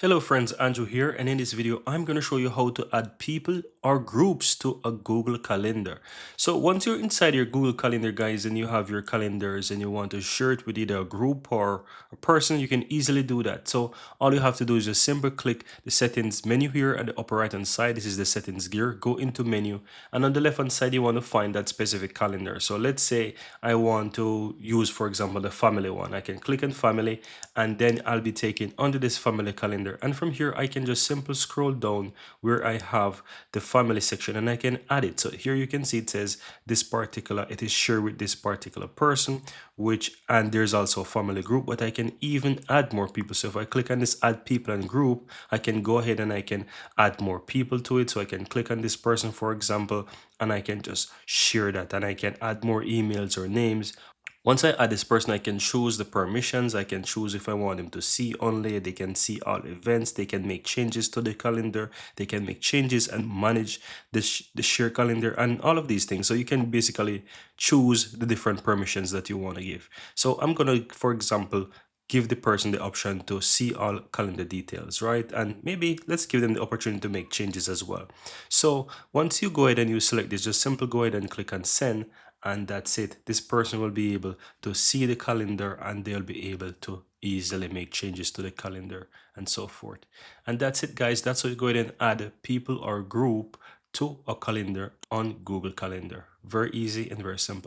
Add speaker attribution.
Speaker 1: Hello friends, Andrew here, and in this video I'm going to show you how to add people or groups to a Google Calendar. So once you're inside your Google Calendar, guys, and you have your calendars and you want to share it with either a group or a person, you can easily do that. So all you have to do is just simply click the settings menu here at the upper right hand side. This is the settings gear. Go into menu, and on the left hand side you want to find that specific calendar. So let's say I want to use, for example, the family one. I can click on family, and then I'll be taken onto this family calendar, and from here I can just simply scroll down where I have the family section and I can add it. So here you can see it says it is shared with this particular person, and there's also a family group, but I can even add more people. So if I click on this add people and group, I can go ahead and I can add more people to it. So I can click on this person, for example, and I can just share that, and I can add more emails or names. Once I add this person, I can choose the permissions. I can choose if I want them to see only. They can see all events. They can make changes to the calendar. They can make changes and manage the share calendar and all of these things. So you can basically choose the different permissions that you want to give. So I'm going to, for example, give the person the option to see all calendar details, right? And maybe let's give them the opportunity to make changes as well. So once you go ahead and you select this, just simply go ahead and click on send, and that's it. This person will be able to see the calendar and they'll be able to easily make changes to the calendar and so forth. And that's it, guys. That's how you go ahead and add people or group to a calendar on Google Calendar. Very easy and very simple.